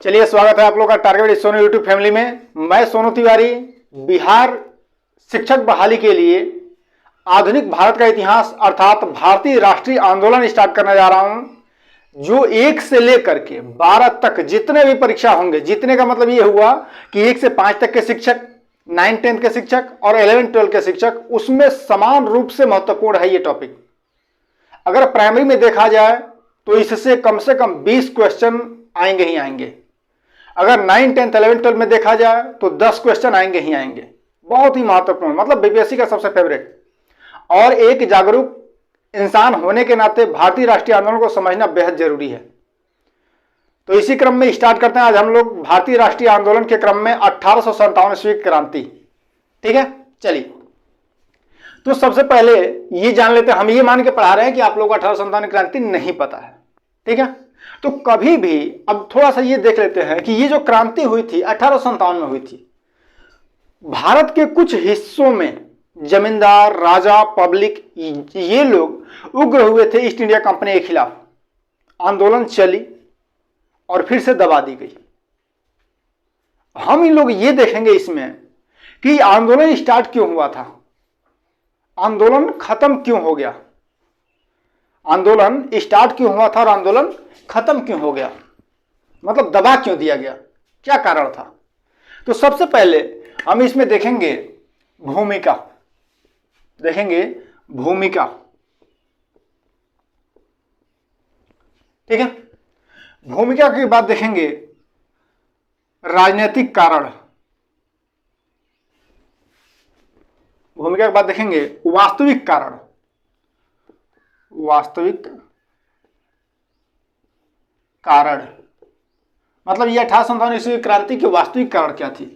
चलिए, स्वागत है आप लोग का टारगेट सोनू यूट्यूब फैमिली में। मैं सोनू तिवारी बिहार शिक्षक बहाली के लिए आधुनिक भारत का इतिहास अर्थात भारतीय राष्ट्रीय आंदोलन स्टार्ट करने जा रहा हूं, जो 1 से लेकर के 12 तक जितने भी परीक्षा होंगे, जितने का मतलब ये हुआ कि 1 से 5 तक के शिक्षक, 9, 10 के शिक्षक और 11, 12 के शिक्षक, उसमें समान रूप से महत्वपूर्ण है ये टॉपिक। अगर प्राइमरी में देखा जाए तो इससे कम से कम 20 क्वेश्चन आएंगे ही आएंगे। अगर 9, 10, 11, 12 में देखा जाए तो 10 क्वेश्चन आएंगे ही आएंगे। बहुत ही महत्वपूर्ण, मतलब बीपीएससी का सबसे फेवरेट। और एक जागरूक इंसान होने के नाते भारतीय राष्ट्रीय आंदोलन को समझना बेहद जरूरी है। तो इसी क्रम में स्टार्ट करते हैं आज हम लोग भारतीय राष्ट्रीय आंदोलन के क्रम में 1857 ईस्वी क्रांति। ठीक है, चलिए तो सबसे पहले ये जान लेते हैं। हम ये मान के पढ़ा रहे हैं कि आप लोग को 1857 क्रांति नहीं पता है। ठीक है, तो कभी भी अब थोड़ा सा ये देख लेते हैं कि ये जो क्रांति हुई थी 1857 में हुई थी। भारत के कुछ हिस्सों में जमींदार, राजा, पब्लिक, ये लोग उग्र हुए थे ईस्ट इंडिया कंपनी के खिलाफ। आंदोलन चली और फिर से दबा दी गई। हम इन लोग ये देखेंगे इसमें कि आंदोलन स्टार्ट क्यों हुआ था, आंदोलन खत्म क्यों हो गया, आंदोलन स्टार्ट क्यों हुआ था और आंदोलन खत्म क्यों हो गया, मतलब दबा क्यों दिया गया, क्या कारण था। तो सबसे पहले हम इसमें देखेंगे भूमिका, भूमिका। ठीक है, भूमिका के बाद देखेंगे राजनीतिक कारण, भूमिका के बाद देखेंगे वास्तविक कारण, वास्तविक कारण, मतलब ये 1857 ईस्वी क्रांति के वास्तविक कारण क्या थी।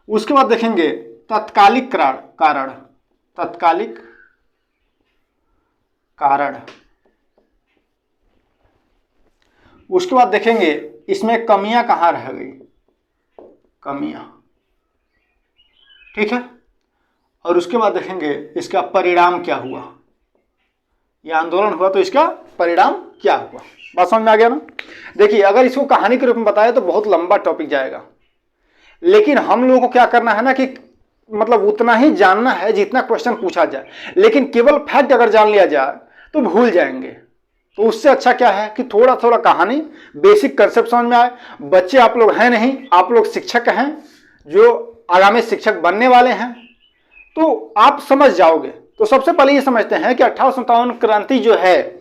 उसके बाद देखेंगे तत्कालिक कारण, तत्कालिक कारण। उसके बाद देखेंगे इसमें कमियां कहां रह गई, कमियां। ठीक है, और उसके बाद देखेंगे इसका परिणाम क्या हुआ। यह आंदोलन हुआ तो इसका परिणाम क्या हुआ। बात समझ में आ गया ना। देखिए, अगर इसको कहानी के रूप में बताया तो बहुत लंबा टॉपिक जाएगा, लेकिन हम लोगों को क्या करना है ना कि मतलब उतना ही जानना है जितना क्वेश्चन पूछा जाए। लेकिन केवल फैक्ट अगर जान लिया जाए तो भूल जाएंगे। तो उससे अच्छा क्या है कि थोड़ा थोड़ा कहानी, बेसिक कंसेप्ट समझ में आए। बच्चे आप लोग हैं नहीं, आप लोग शिक्षक हैं जो आगामी शिक्षक बनने वाले हैं, तो आप समझ जाओगे। तो सबसे पहले ये समझते हैं कि 1857 क्रांति जो है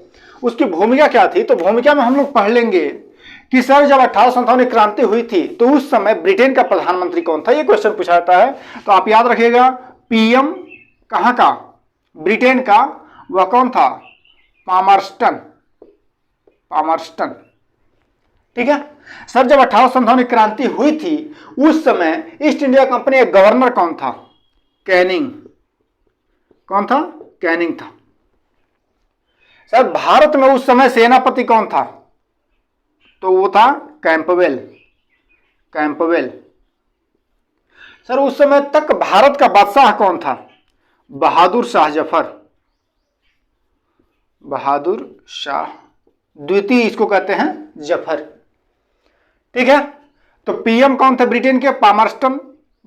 उसकी भूमिका क्या थी। तो भूमिका में हम लोग पढ़ लेंगे कि सर जब 1857 क्रांति हुई थी तो उस समय ब्रिटेन का प्रधानमंत्री कौन था, ये क्वेश्चन पूछा जाता है। तो आप याद रखिएगा, पीएम कहां का, ब्रिटेन का, वह कौन था, पामरस्टन, पामरस्टन। ठीक है सर, जब 1857 क्रांति हुई थी उस समय ईस्ट इंडिया कंपनी का गवर्नर कौन था, कैनिंग। कौन था, कैनिंग था। सर भारत में उस समय सेनापति कौन था, तो वो था कैंपबेल, कैंपबेल। सर उस समय तक भारत का बादशाह कौन था, बहादुर शाह जफर, बहादुर शाह द्वितीय इसको कहते हैं, जफर। ठीक है, तो पीएम कौन थे ब्रिटेन के, पामरस्टन।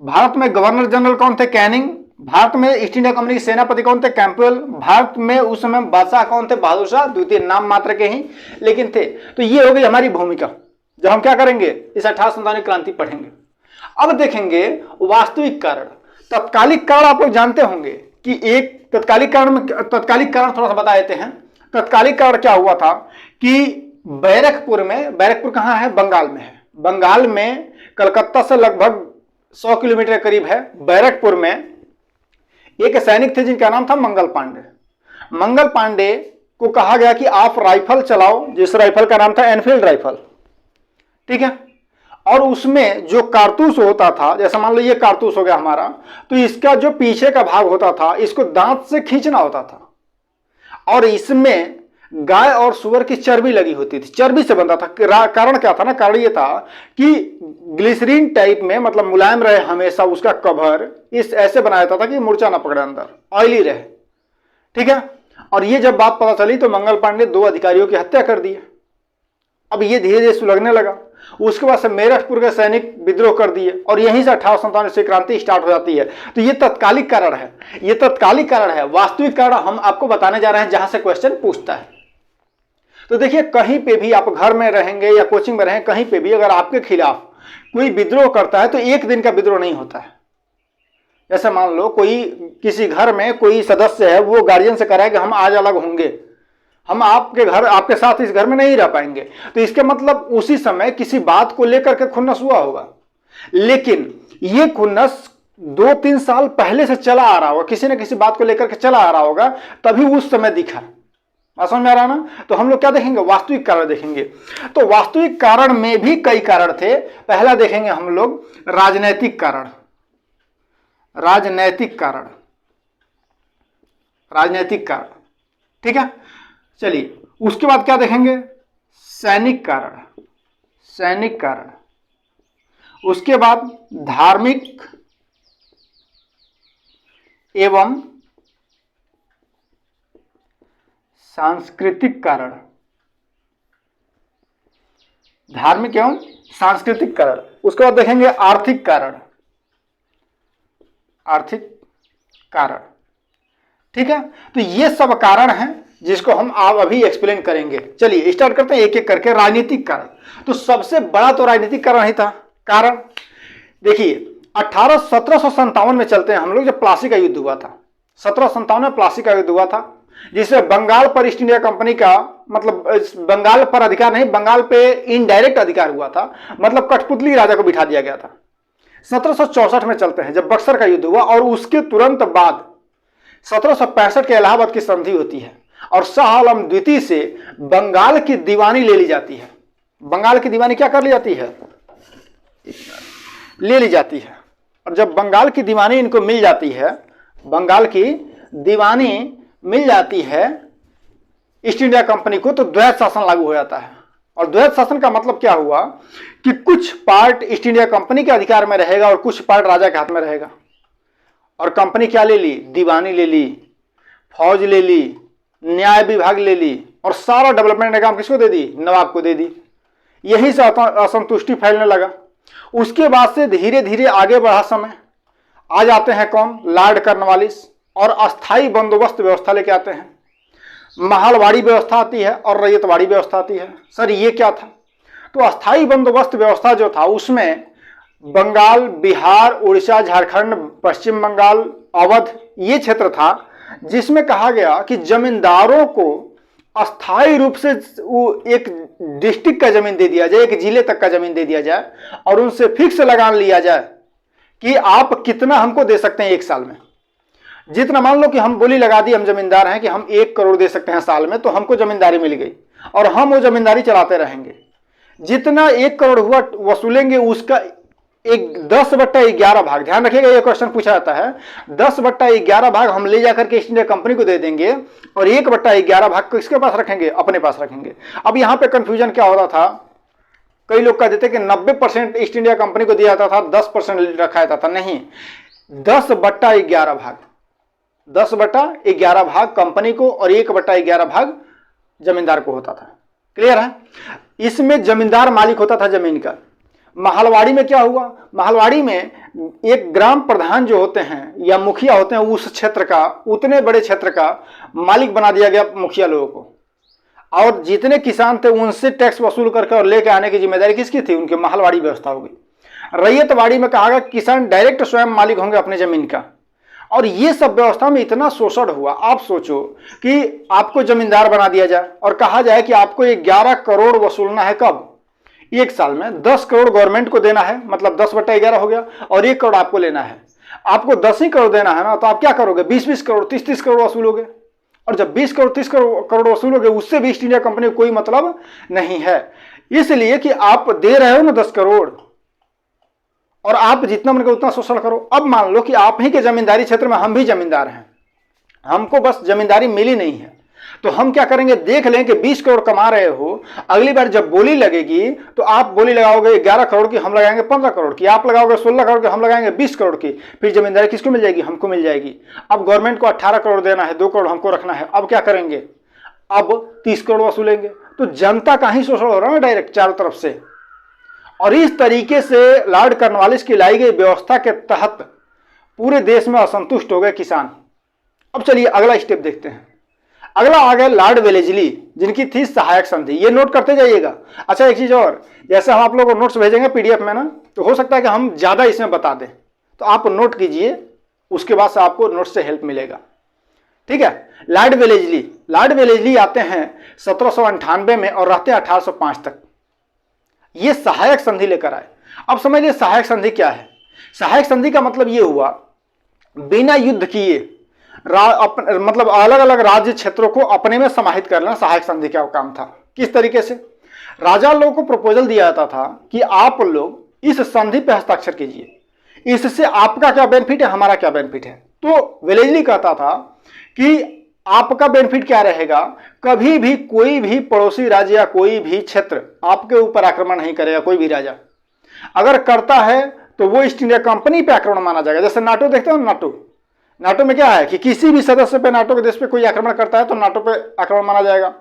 भारत में गवर्नर जनरल कौन थे, कैनिंग। भारत में ईस्ट इंडिया कंपनी के सेनापति कौन थे, कैंपबेल। भारत में उस समय बादशाह कौन थे, बहादुर शाह द्वितीय, नाम मात्र के ही लेकिन थे। तो ये हो गई हमारी भूमिका। जब हम क्या करेंगे, इस 1857 क्रांति पढ़ेंगे। अब देखेंगे वास्तविक कारण। तत्कालिक कारण आप लोग जानते होंगे कि एक तत्कालिक कारण में, तत्कालिक कारण थोड़ा सा बता देते हैं। तत्कालिक कारण क्या हुआ था कि बैरकपुर में, बैरकपुर कहां है, बंगाल में है। बंगाल में कलकत्ता से लगभग 100 किलोमीटर के करीब है। बैरकपुर में एक सैनिक थे जिनका नाम था मंगल पांडे। मंगल पांडे को कहा गया कि आप राइफल चलाओ, जिस राइफल का नाम था एनफील्ड राइफल। ठीक है, और उसमें जो कारतूस होता था, जैसे मान लो ये कारतूस हो गया हमारा, तो इसका जो पीछे का भाग होता था इसको दांत से खींचना होता था, और इसमें गाय और सुअर की चर्बी लगी होती थी, चर्बी से बनता था। कारण क्या था ना, कारण ये था कि ग्लिसरीन टाइप में, मतलब मुलायम रहे हमेशा उसका कवर, इस ऐसे बनाया जाता था कि मूर्छा ना पकड़े, अंदर ऑयली रहे। ठीक है, और ये जब बात पता चली तो मंगल पांडे 2 अधिकारियों की हत्या कर दी। अब ये धीरे धीरे सुलगने लगा। उसके बाद से मेरठपुर के सैनिक विद्रोह कर दिए और यहीं से 1857 से क्रांति स्टार्ट हो जाती है। तो ये तत्कालिक कारण है, ये तत्कालिक कारण है। वास्तविक कारण हम आपको बताने जा रहे हैं जहां से क्वेश्चन पूछता है। तो देखिए, कहीं पे भी आप घर में रहेंगे या कोचिंग में रहें, कहीं पे भी अगर आपके खिलाफ कोई विद्रोह करता है तो एक दिन का विद्रोह नहीं होता है। जैसे मान लो कोई किसी घर में कोई सदस्य है, वो गार्जियन से कह रहा है कि हम आज अलग होंगे, हम आपके साथ इस घर में नहीं रह पाएंगे, तो इसके मतलब उसी समय किसी बात को लेकर के खुन्नस हुआ होगा। लेकिन ये खुन्नस 2-3 साल पहले से चला आ रहा होगा, किसी न किसी बात को लेकर के चला आ रहा होगा, तभी उस समय दिखा। समझ में आ रहा ना? तो हम लोग क्या देखेंगे? वास्तविक कारण देखेंगे। तो वास्तविक कारण में भी कई कारण थे। पहला देखेंगे हम लोग राजनैतिक कारण। राजनैतिक कारण, राजनैतिक कारण, ठीक है। चलिए, उसके बाद क्या देखेंगे? सैनिक कारण, सैनिक कारण। उसके बाद धार्मिक एवं सांस्कृतिक कारण, धार्मिक एवं सांस्कृतिक कारण। उसके बाद देखेंगे आर्थिक कारण, आर्थिक कारण, ठीक है। तो ये सब कारण हैं जिसको हम आप अभी एक्सप्लेन करेंगे। चलिए स्टार्ट करते हैं एक एक करके। राजनीतिक कारण, तो सबसे बड़ा तो राजनीतिक कारण ही था। कारण देखिए, 1757 में चलते हैं हम लोग, जब प्लासी का युद्ध हुआ था। 1757 में प्लासी का युद्ध हुआ था, जिससे बंगाल पर ईस्ट इंडिया कंपनी का, मतलब बंगाल पर अधिकार नहीं, बंगाल पे इनडायरेक्ट अधिकार हुआ था, मतलब कठपुतली राजा को बिठा दिया गया था। 1764 में चलते हैं, जब बक्सर का युद्ध हुआ, और उसके तुरंत बाद 1765 के इलाहाबाद की संधि होती है और शाह आलम द्वितीय से बंगाल की दीवानी ले ली जाती है। बंगाल की दीवानी क्या कर ली जाती है? ले ली जाती है। और जब बंगाल की दीवानी इनको मिल जाती है, बंगाल की दीवानी मिल जाती है ईस्ट इंडिया कंपनी को, तो द्वैत शासन लागू हो जाता है। और द्वैत शासन का मतलब क्या हुआ कि कुछ पार्ट ईस्ट इंडिया कंपनी के अधिकार में रहेगा और कुछ पार्ट राजा के हाथ में रहेगा। और कंपनी क्या ले ली? दीवानी ले ली, फौज ले ली, न्याय विभाग ले ली, और सारा डेवलपमेंट का काम किसको दे दी? नवाब को दे दी। यही से असंतुष्टि फैलने लगा। उसके बाद से धीरे धीरे आगे बढ़ा समय, आ जाते हैं कौन? लॉर्ड कॉर्नवालिस, और अस्थाई बंदोबस्त व्यवस्था लेके आते हैं। महलवाड़ी व्यवस्था आती है और रैयतवाड़ी व्यवस्था आती है। सर ये क्या था? तो अस्थाई बंदोबस्त व्यवस्था जो था, उसमें बंगाल, बिहार, उड़ीसा, झारखंड, पश्चिम बंगाल, अवध, ये क्षेत्र था, जिसमें कहा गया कि जमींदारों को अस्थाई रूप से एक डिस्ट्रिक्ट का जमीन दे दिया जाए, एक जिले तक का जमीन दे दिया जाए, और उनसे फिक्स लगान लिया जाए कि आप कितना हमको दे सकते हैं एक साल में। जितना, मान लो कि हम बोली लगा दी, हम जमींदार हैं कि हम 1 करोड़ दे सकते हैं साल में, तो हमको जमींदारी मिल गई और हम वो जमींदारी चलाते रहेंगे। जितना 1 करोड़ हुआ वसूलेंगे, उसका एक 10/11 भाग, ध्यान रखिएगा ये क्वेश्चन पूछा जाता है, 10/11 भाग हम ले जाकर के ईस्ट इंडिया कंपनी को दे देंगे, और 1/11 भाग किसके पास रखेंगे? अपने पास रखेंगे। अब यहां पे कंफ्यूजन क्या होता था? कई लोग कहते थे कि 90% ईस्ट इंडिया कंपनी को दिया जाता था, 10% रखा जाता था। नहीं, 10/11 भाग, 10/11 भाग कंपनी को और 1/11 भाग जमींदार को होता था। क्लियर है? इसमें जमींदार मालिक होता था जमीन का। महलवाड़ी में क्या हुआ? महलवाड़ी में एक ग्राम प्रधान जो होते हैं या मुखिया होते हैं, उस क्षेत्र का, उतने बड़े क्षेत्र का मालिक बना दिया गया मुखिया लोगों को, और जितने किसान थे उनसे टैक्स वसूल करके और लेके आने की जिम्मेदारी किसकी थी? उनकी। महलवाड़ी व्यवस्था हो गई। रैयतवाड़ी में कहा गया किसान डायरेक्ट स्वयं मालिक होंगे अपने जमीन का। और ये सब व्यवस्था में इतना शोषण हुआ। आप सोचो कि आपको जमींदार बना दिया जाए और कहा जाए कि आपको 11 करोड़ वसूलना है। कब? एक साल में। 10 करोड़ गवर्नमेंट को देना है, मतलब 10/11 हो गया, और 1 करोड़ आपको लेना है। आपको 10 ही करोड़ देना है ना, तो आप क्या करोगे? 20-20 करोड़, 30-30 करोड़ वसूलोगे। और जब 20 करोड़ 30 करोड़ वसूलोगे, उससे भी ईस्ट इंडिया कंपनी को कोई मतलब नहीं है। इसलिए कि आप दे रहे हो ना 10 करोड़, और आप जितना मन को उतना शोषण करो। अब मान लो कि आप ही के जमींदारी क्षेत्र में हम भी जमींदार हैं, हमको बस जमींदारी मिली नहीं है, तो हम क्या करेंगे? देख लें कि 20 करोड़ कमा रहे हो, अगली बार जब बोली लगेगी तो आप बोली लगाओगे 11 करोड़ की, हम लगाएंगे 15 करोड़ की, आप लगाओगे 16 करोड़ की, हम लगाएंगे 20 करोड़ की। फिर जमींदारी किसको मिल जाएगी? हमको मिल जाएगी। अब गवर्नमेंट को 18 करोड़ देना है, 2 करोड़ हमको रखना है। अब क्या करेंगे? अब 30 करोड़ वसूलेंगे। तो जनता का ही शोषण हो रहा है ना डायरेक्ट चारों तरफ से। और इस तरीके से लॉर्ड कॉर्नवालिस की लाई गई व्यवस्था के तहत पूरे देश में असंतुष्ट हो गए किसान। अब चलिए अगला स्टेप देखते हैं। अगला आ गया लॉर्ड वेलेजली, जिनकी थी सहायक संधि। ये नोट करते जाइएगा। अच्छा एक चीज और, जैसे हम आप लोगों को नोट्स भेजेंगे पीडीएफ में ना, तो हो सकता है कि हम ज्यादा इसमें बता दें, तो आप नोट कीजिए, उसके बाद से आपको नोट से हेल्प मिलेगा। ठीक है। लॉर्ड वेलेजली आते हैं 1798 में और रहते हैं 1805 तक। ये सहायक संधि लेकर आए। अब समझिए सहायक संधि क्या है। सहायक संधि का मतलब ये हुआ बिना युद्ध किए मतलब अलग अलग राज्य क्षेत्रों को अपने में समाहित कर लेना सहायक संधि का काम था। किस तरीके से? राजा लोगों को प्रपोजल दिया जाता था कि आप लोग इस संधि पे हस्ताक्षर कीजिए, इससे आपका क्या बेनिफिट है, हमारा क्या बेनिफिट है। तो वेलेजली कहता था कि आपका बेनिफिट क्या रहेगा, कभी भी कोई भी पड़ोसी राज्य या कोई भी क्षेत्र आपके ऊपर आक्रमण नहीं करेगा। कोई भी राजा अगर करता है तो वो ईस्ट इंडिया कंपनी पे आक्रमण माना जाएगा। जैसे नाटो देखते हो, नाटो में क्या है कि किसी भी सदस्य पे, नाटो के देश पे कोई आक्रमण करता है तो नाटो पे आक्रमण माना जाएगा।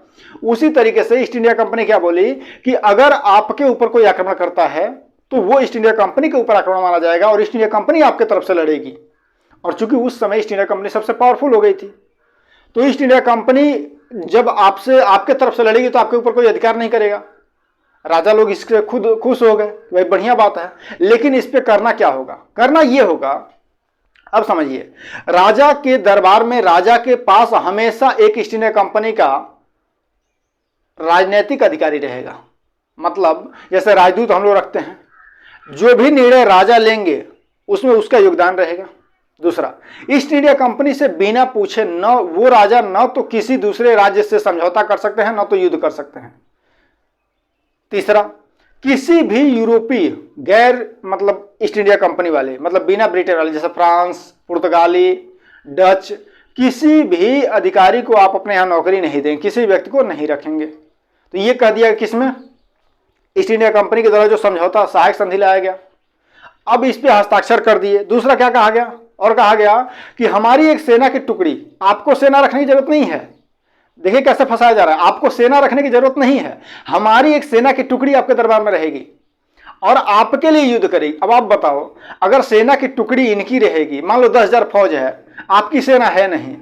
उसी तरीके से ईस्ट इंडिया कंपनी क्या बोली कि अगर आपके ऊपर कोई आक्रमण करता है तो वो ईस्ट इंडिया कंपनी के ऊपर आक्रमण माना जाएगा और ईस्ट इंडिया कंपनी आपके तरफ से लड़ेगी। और चूंकि उस समय ईस्ट इंडिया कंपनी सबसे पावरफुल हो गई थी, तो ईस्ट इंडिया कंपनी जब आपके तरफ से लड़ेगी तो आपके ऊपर कोई अधिकार नहीं करेगा। राजा लोग इसके खुद खुश हो गए, वही बढ़िया बात है। लेकिन इस पे करना क्या होगा? करना ये होगा, अब समझिए, राजा के दरबार में राजा के पास हमेशा एक ईस्ट इंडिया कंपनी का राजनीतिक अधिकारी रहेगा। मतलब जैसे राजदूत हम लोग रखते हैं, जो भी निर्णय राजा लेंगे उसमें उसका योगदान रहेगा। दूसरा, ईस्ट इंडिया कंपनी से बिना पूछे न वो राजा न तो किसी दूसरे राज्य से समझौता कर सकते हैं, न तो युद्ध कर सकते हैं। तीसरा, किसी भी यूरोपीय गैर मतलब ईस्ट इंडिया कंपनी वाले, मतलब बिना ब्रिटेन वाले, जैसे फ्रांस, पुर्तगाली, डच, किसी भी अधिकारी को आप अपने यहां नौकरी नहीं देंगे, किसी व्यक्ति को नहीं रखेंगे। तो ये कह दिया किसमें? ईस्ट इंडिया कंपनी के द्वारा जो समझौता सहायक संधि लाया गया। अब इस पे हस्ताक्षर कर दिए। दूसरा क्या कहा गया? और कहा गया कि हमारी एक सेना की टुकड़ी, आपको सेना रखने की जरूरत नहीं है। देखिए कैसे फंसाया जा रहा है, आपको सेना रखने की जरूरत नहीं है, हमारी एक सेना की टुकड़ी आपके दरबार में रहेगी और आपके लिए युद्ध करेगी। अब आप बताओ, अगर सेना की टुकड़ी इनकी रहेगी, मान लो 10,000 फौज है, आपकी सेना है नहीं,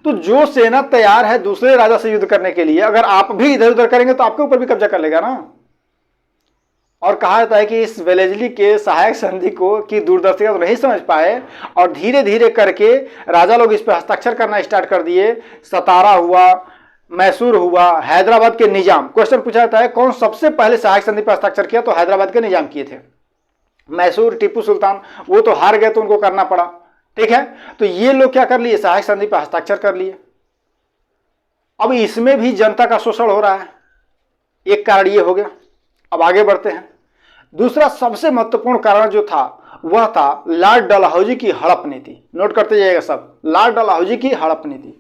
तो जो सेना तैयार है दूसरे राजा से युद्ध करने के लिए, अगर आप भी इधर उधर करेंगे तो आपके ऊपर भी कब्जा कर लेगा ना। और कहा जाता है कि इस वेलेजली के सहायक संधि को की दूरदर्शिता तो नहीं समझ पाए और धीरे धीरे करके राजा लोग इस पर हस्ताक्षर करना स्टार्ट कर दिए। सतारा हुआ, मैसूर हुआ, हैदराबाद के निजाम, क्वेश्चन पूछा जाता है कौन सबसे पहले सहायक संधि पर हस्ताक्षर किया, तो हैदराबाद के निजाम किए थे। मैसूर टीपू सुल्तान वो तो हार गए तो उनको करना पड़ा। ठीक है, तो ये लोग क्या कर लिए, सहायक संधि पर हस्ताक्षर कर लिए। अब इसमें भी जनता का शोषण हो रहा है, एक कारण ये हो गया। अब आगे बढ़ते हैं। दूसरा सबसे महत्वपूर्ण कारण जो था वह था लॉर्ड डलहौजी की हड़प नीति। नोट करते जाइएगा सब, लॉर्ड डलहौजी की हड़प नीति।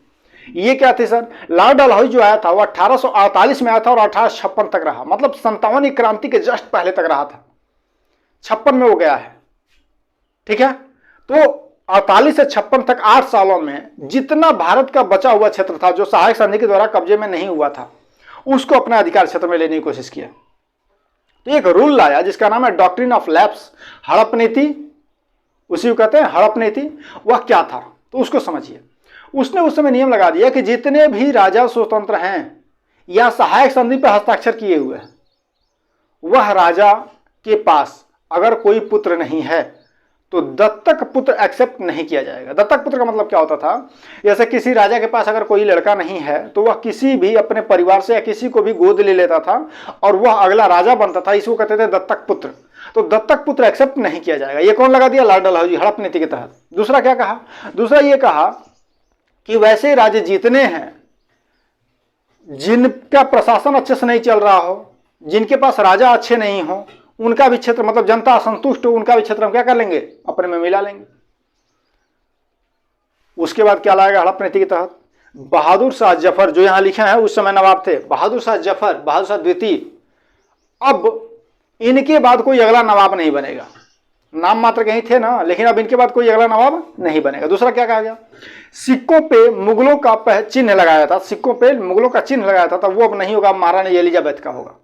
ये क्या थे सर? लॉर्ड डलहौजी जो आया था वह 1848 में आया था और 1856 तक रहा, मतलब 57वीं क्रांति के जस्ट पहले तक रहा था। 56 में वो गया है। ठीक है, तो 48 से 56 तक 8 सालों में जितना भारत का बचा हुआ क्षेत्र था जो सहायक संधि के द्वारा कब्जे में नहीं हुआ था, उसको अपने अधिकार क्षेत्र में लेने की कोशिश किया। तो एक रूल लाया जिसका नाम है डॉक्ट्रिन ऑफ लैप्स, हड़प नीति, उसी को कहते हैं हड़प नीति। वह क्या था तो उसको समझिए। उसने उस समय नियम लगा दिया कि जितने भी राजा स्वतंत्र हैं या सहायक संधि पर हस्ताक्षर किए हुए हैं, वह राजा के पास अगर कोई पुत्र नहीं है तो दत्तक पुत्र एक्सेप्ट नहीं किया जाएगा। दत्तक पुत्र का मतलब क्या होता था, जैसे किसी राजा के पास अगर कोई लड़का नहीं है तो वह किसी भी अपने परिवार से या किसी को भी गोद ले लेता था और वह अगला राजा बनता था, इसको कहते थे दत्तक पुत्र। तो दत्तक पुत्र एक्सेप्ट नहीं किया जाएगा। ये कौन लगा दिया? लॉर्ड डलहौजी, हड़प नीति के तहत। दूसरा क्या कहा? दूसरा ये कहा कि वैसे राज्य जितने हैं जिनका प्रशासन अच्छे से नहीं चल रहा हो, जिनके पास राजा अच्छे नहीं हो, उनका भी क्षेत्र, मतलब जनता असंतुष्ट हो, उनका भी क्षेत्र हम क्या कर लेंगे, अपने में मिला लेंगे। उसके बाद क्या लाएगा हड़प नीति के तहत? बहादुर शाह जफर, जो यहां लिखे हैं उस समय नवाब थे, बहादुर शाह जफर, बहादुर शाह द्वितीय। अब इनके बाद कोई अगला नवाब नहीं बनेगा। नाम मात्र के ही थे ना, लेकिन अब इनके बाद कोई अगला नवाब नहीं बनेगा। दूसरा क्या कहा गया, सिक्कों पे मुगलों का चिन्ह लगाया था, सिक्कों पे मुगलों का चिन्ह लगाया था, तब वो अब नहीं होगा, महारानी एलिजाबेथ का होगा।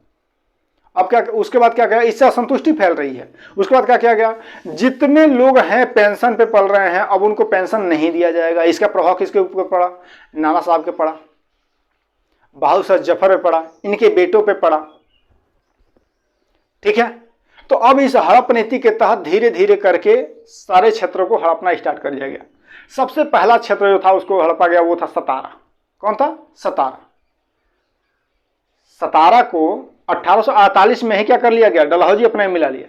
अब क्या, उसके बाद क्या कहा, इससे असंतुष्टि फैल रही है। उसके बाद क्या किया गया, जितने लोग हैं पेंशन पे पल रहे हैं अब उनको पेंशन नहीं दिया जाएगा। इसका प्रभाव किसके ऊपर पड़ा, नाना साहब के पड़ा, बहादुर शाह जफर पे पड़ा, इनके बेटों पे पड़ा। ठीक है, तो अब इस हड़प नीति के तहत धीरे धीरे करके सारे क्षेत्रों को हड़पना स्टार्ट कर दिया गया। सबसे पहला क्षेत्र जो था उसको हड़पा गया वो था सतारा। कौन था, सतारा। सतारा को 1848 में ही क्या कर लिया गया, डलहौजी अपने में मिला लिया।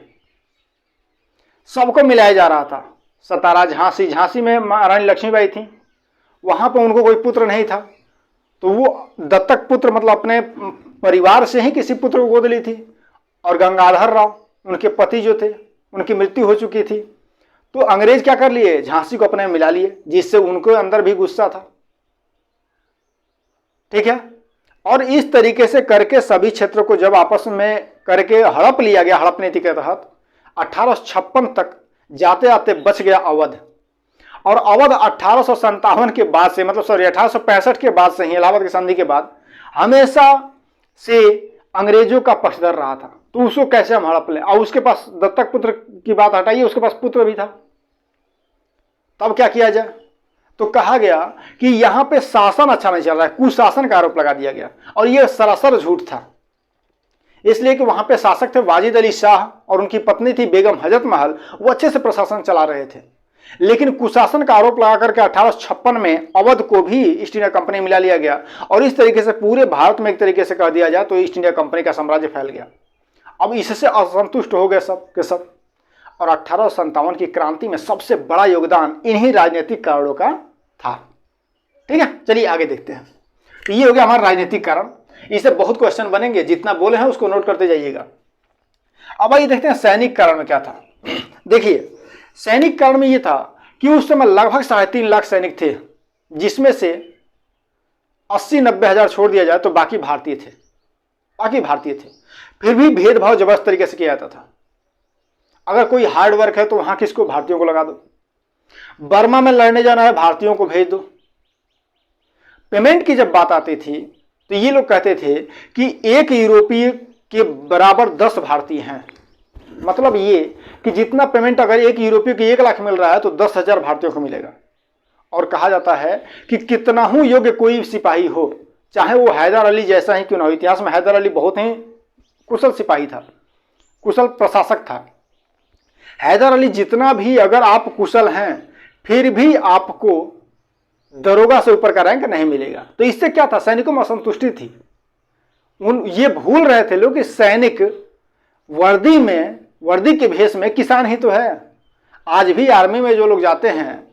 सबको मिलाया जा रहा था। सतारा, झांसी, झांसी में महारानी लक्ष्मीबाई थी, वहां पर उनको कोई पुत्र नहीं था, तो वो दत्तक पुत्र मतलब अपने परिवार से ही किसी पुत्र को गोद ली थी। और गंगाधर राव उनके पति जो थे, उनकी मृत्यु हो चुकी थी, तो अंग्रेज क्या कर लिए, झांसी को अपने में मिला लिए, जिससे उनको अंदर भी गुस्सा था। ठीक है, और इस तरीके से करके सभी क्षेत्रों को जब आपस में करके हड़प लिया गया, हड़प नीति के तहत 1856 तक जाते जाते बच गया अवध। और अवध 1857 के बाद से, मतलब 1865 के बाद से ही, इलाहाबाद की संधि के बाद हमेशा से अंग्रेजों का पक्षधर रहा था। तो उसको कैसे हम हड़प लें। और उसके पास दत्तक पुत्र की बात हटाइए, उसके पास पुत्र भी था, तब क्या किया जाए, तो कहा गया कि यहां पे शासन अच्छा नहीं चल रहा है, कुशासन का आरोप लगा दिया गया। और यह सरासर झूठ था, इसलिए कि वहां पे शासक थे वाजिद अली शाह और उनकी पत्नी थी बेगम हजरत महल, वो अच्छे से प्रशासन चला रहे थे। लेकिन कुशासन का आरोप लगा करके 1856 में अवध को भी ईस्ट इंडिया कंपनी मिला लिया गया। और इस तरीके से पूरे भारत में एक तरीके से कह दिया जाए तो ईस्ट इंडिया कंपनी का साम्राज्य फैल गया। अब इससे असंतुष्ट हो गए सब के सब। और 1857 की क्रांति में सबसे बड़ा योगदान इन्हीं राजनीतिक कारणों का था। ठीक है, चलिए आगे देखते हैं। तो ये हो गया हमारा राजनीतिक कारण। इससे बहुत क्वेश्चन बनेंगे, जितना बोले हैं उसको नोट करते जाइएगा। अब आइए देखते हैं सैनिक कारण में क्या था। देखिए, सैनिक कारण में ये था कि उस समय लगभग 3.5 लाख सैनिक थे, जिसमें से 80-90 हजार छोड़ दिया जाए तो बाकी भारतीय थे, बाकी भारतीय थे। फिर भी भेदभाव जबरदस्त तरीके से किया जाता था। अगर कोई हार्ड वर्क है तो वहां किसको, भारतीयों को लगा दो। बर्मा में लड़ने जाना है, भारतीयों को भेज दो। पेमेंट की जब बात आती थी तो ये लोग कहते थे कि एक यूरोपीय के बराबर 10 भारतीय हैं। मतलब ये कि जितना पेमेंट अगर एक यूरोपीय को 1 लाख मिल रहा है तो 10,000 भारतीयों को मिलेगा। और कहा जाता है कि कितना ही योग्य कोई सिपाही हो, चाहे वो हैदर अली जैसा ही क्यों ना हो। इतिहास में हैदर अली बहुत ही कुशल सिपाही था, कुशल प्रशासक था। हैदर अली जितना भी अगर आप कुशल हैं, फिर भी आपको दरोगा से ऊपर का रैंक नहीं मिलेगा। तो इससे क्या था, सैनिकों में असंतुष्टि थी। ये भूल रहे थे लोग कि सैनिक वर्दी के भेष में किसान ही तो है। आज भी आर्मी में जो लोग जाते हैं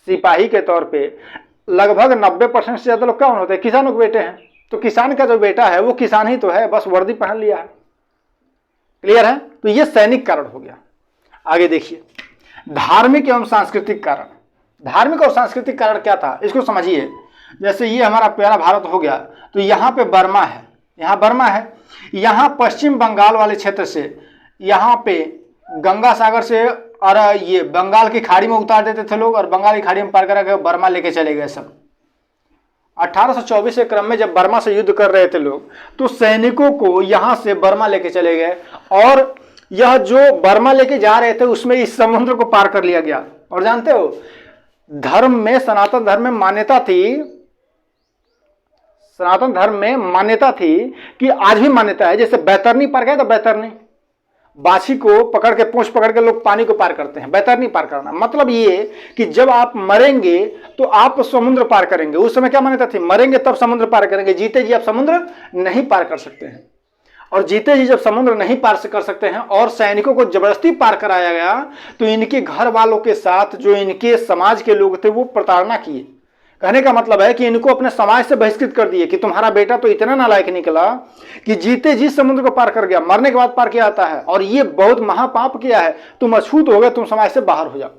सिपाही के तौर पे, लगभग 90% से ज्यादा लोग कौन होते हैं, किसानों के बेटे हैं। तो किसान का जो बेटा है वो किसान ही तो है, बस वर्दी पहन लिया है। क्लियर है, तो ये सैनिक कारण हो गया। आगे देखिए, धार्मिक एवं सांस्कृतिक कारण। धार्मिक और सांस्कृतिक कारण क्या था, इसको समझिए। जैसे ये हमारा प्यारा भारत हो गया, तो यहाँ पे बर्मा है, यहाँ बर्मा है, यहाँ पश्चिम बंगाल वाले क्षेत्र से, यहाँ पे गंगा सागर से और ये बंगाल की खाड़ी में उतार देते थे लोग, और बंगाल की खाड़ी में पार करा के बर्मा लेके चले गए सब। 1824 के क्रम में जब बर्मा से युद्ध कर रहे थे लोग, तो सैनिकों को यहाँ से बर्मा लेके चले गए। और यह जो बर्मा लेके जा रहे थे उसमें इस समुद्र को पार कर लिया गया। और जानते हो, धर्म में, सनातन धर्म में मान्यता थी, सनातन धर्म में मान्यता थी कि आज भी मान्यता है, जैसे बैतरनी पार गए तो बैतरनी, बाछी को पकड़ के, पूंछ पकड़ के लोग पानी को पार करते हैं, बैतरनी पार करना। मतलब ये कि जब आप मरेंगे तो आप समुद्र पार करेंगे। उस समय क्या मान्यता थी, मरेंगे तब समुद्र पार करेंगे, जीते जी आप समुद्र नहीं पार कर सकते हैं। और जीते जी जब समुद्र नहीं पार कर सकते हैं और सैनिकों को जबरदस्ती पार कराया गया, तो इनके घर वालों के साथ जो इनके समाज के लोग थे वो प्रताड़ना किए। कहने का मतलब है कि इनको अपने समाज से बहिष्कृत कर दिए कि तुम्हारा बेटा तो इतना नालायक निकला कि जीते जी समुद्र को पार कर गया, मरने के बाद पार किया जाता है, और ये बहुत महापाप किया है, तुम अछूत हो गए, तुम समाज से बाहर हो जाओ।